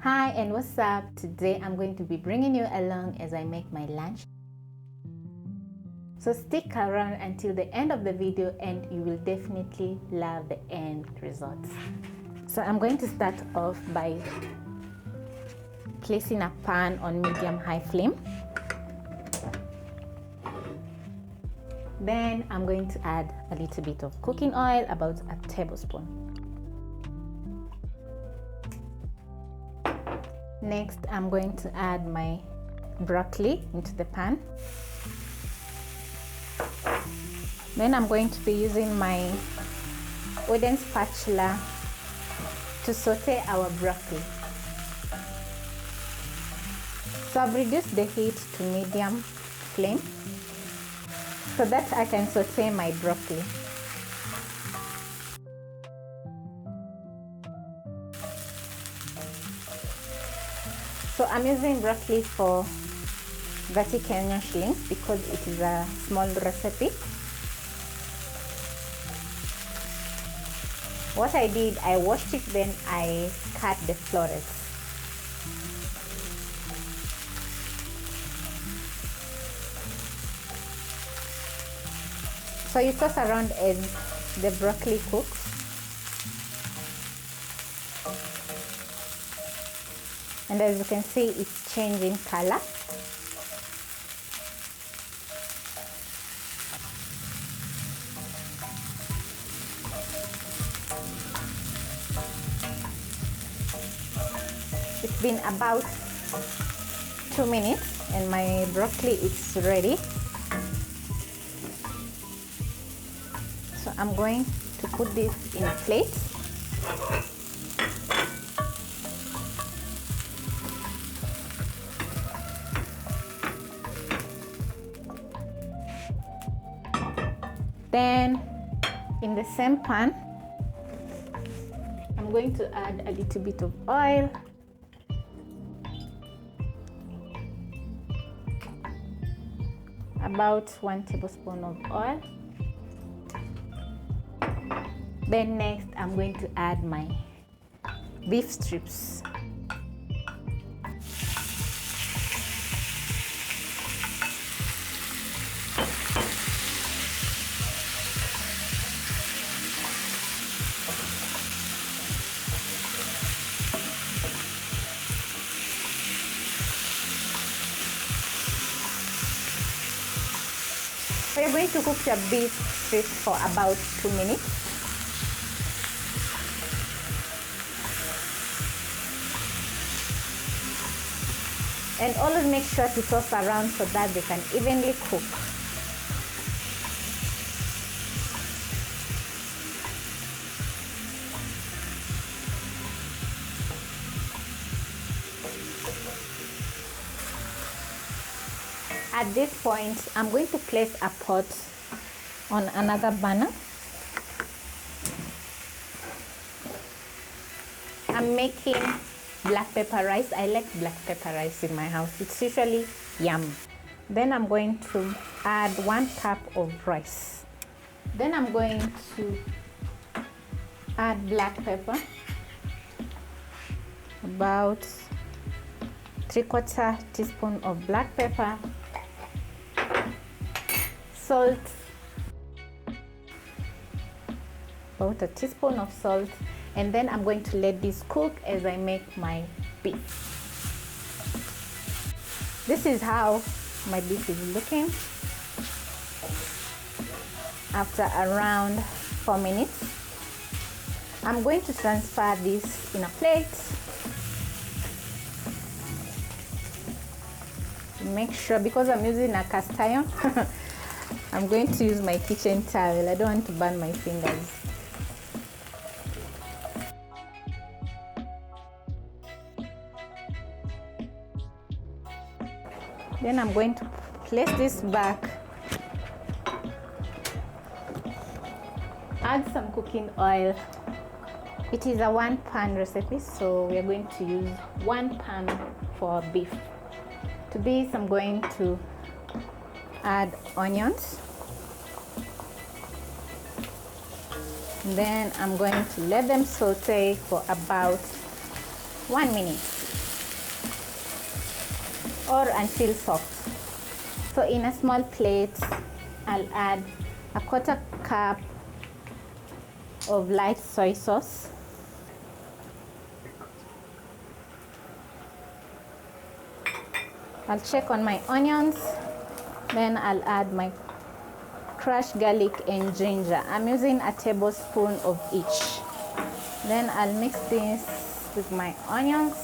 Hi and what's up? Today I'm going to be bringing you along as I make my lunch. So stick around until the end of the video and you will definitely love the end results. So I'm going to start off by placing a pan on medium-high flame. Then I'm going to add a little bit of cooking oil, about a tablespoon. Next, I'm going to add my broccoli into the pan. Then I'm going to be using my wooden spatula to saute our broccoli. So I've reduced the heat to medium flame so that I can saute my broccoli. So I'm using broccoli for 30 Kenyan shillings because it is a small recipe. What I did, I washed it, then I cut the florets. So you toss around as the broccoli cooks. And as you can see, it's changing color. It's been about 2 minutes and my broccoli is ready. So I'm going to put this in a plate. Then in the same pan, I'm going to add a little bit of oil. About 1 tablespoon of oil. Then next, I'm going to add my beef strips. We're going to cook your beef strips for about 2 minutes. And always make sure to toss around so that they can evenly cook. At this point, I'm going to place a pot on another burner. I'm making black pepper rice. I like black pepper rice in my house. It's usually yum. Then I'm going to add 1 cup of rice. Then I'm going to add black pepper, about 3/4 teaspoon of black pepper, salt, about a teaspoon of salt, and then I'm going to let this cook as I make my beef. This is how my beef is looking after around 4 minutes. I'm going to transfer this in a plate. Make sure, because I'm using a cast iron, I'm going to use my kitchen towel. I don't want to burn my fingers. Then I'm going to place this back. Add some cooking oil. It is a 1 pan recipe, so we are going to use 1 pan for beef. To this, I'm going to add onions. Then I'm going to let them saute for about 1 minute. or until soft. So in a small plate, I'll add a 1/4 cup of light soy sauce. I'll check on my onions, then I'll add my crushed garlic and ginger. I'm using a tablespoon of each. Then I'll mix this with my onions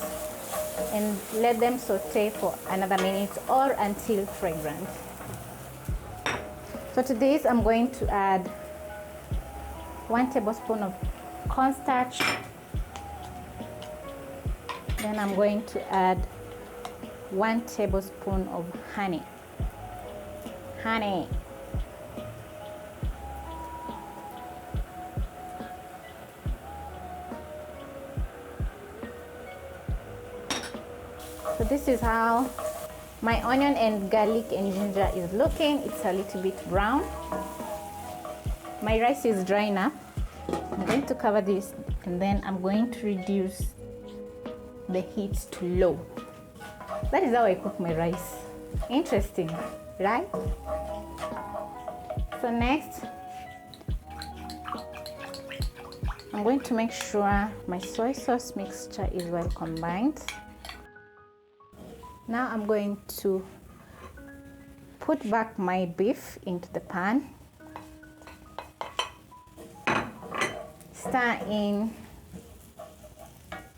and let them saute for another minute or until fragrant. So to this, I'm going to add 1 tablespoon of cornstarch. Then I'm going to add 1 tablespoon of honey. So this is how my onion and garlic and ginger is looking. It's a little bit brown. My rice is drying up. I'm going to cover this and then I'm going to reduce the heat to low. That is how I cook my rice. Interesting, right? So next, I'm going to make sure my soy sauce mixture is well combined. Now I'm going to put back my beef into the pan, stir in,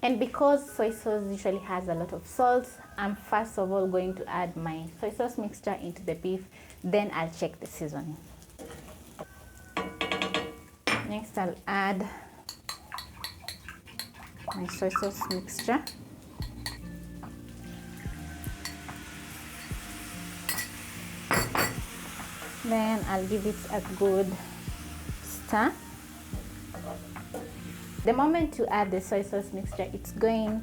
and because soy sauce usually has a lot of salt, I'm first of all going to add my soy sauce mixture into the beef, then I'll check the seasoning. Next I'll add my soy sauce mixture. Then I'll give it a good stir. The moment you add the soy sauce mixture, it's going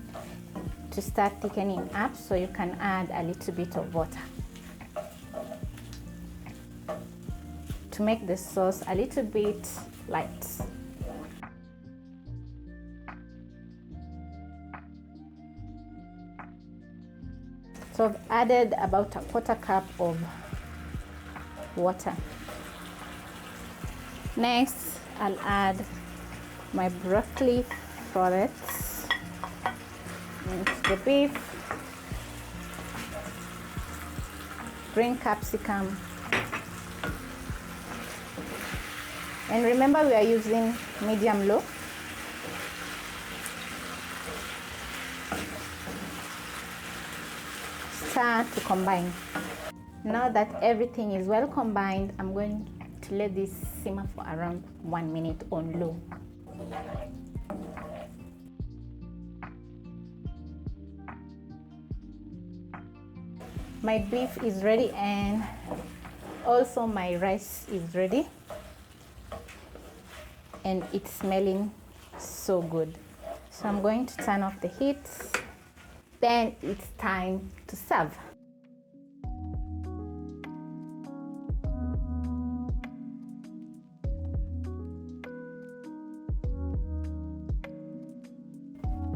to start thickening up, so you can add a little bit of water to make the sauce a little bit light. So I've added about a 1/4 cup of water. Next, I'll add my broccoli florets into the beef, green capsicum, and remember we are using medium low. Stir to combine. Now that everything is well combined, I'm going to let this simmer for around 1 minute on low. My beef is ready and also my rice is ready, and it's smelling so good. So I'm going to turn off the heat. Then it's time to serve.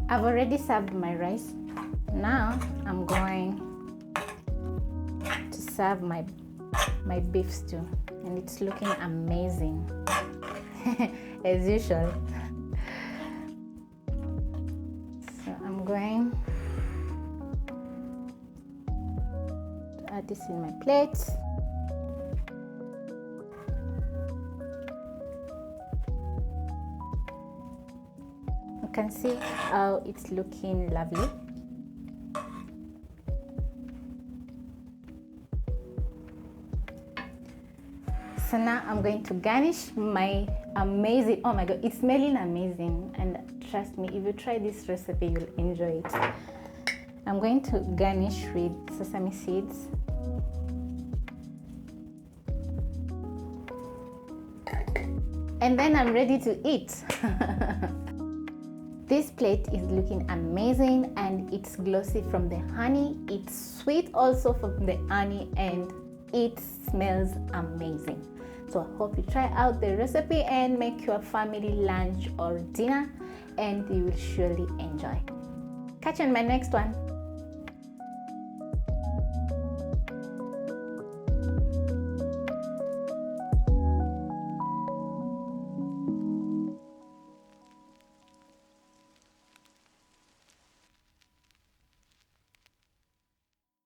I've already served my rice. Now I'm going to serve my beef stew, and it's looking amazing as usual. So I'm going to add this in my plate. You can see how it's looking lovely. So now I'm going to garnish my amazing, oh my god, it's smelling amazing, and trust me, if you try this recipe, you'll enjoy it. I'm going to garnish with sesame seeds. And then I'm ready to eat. This plate is looking amazing, and it's glossy from the honey. It's sweet also from the honey, and it smells amazing. So I hope you try out the recipe and make your family lunch or dinner, and you will surely enjoy. Catch you on my next one.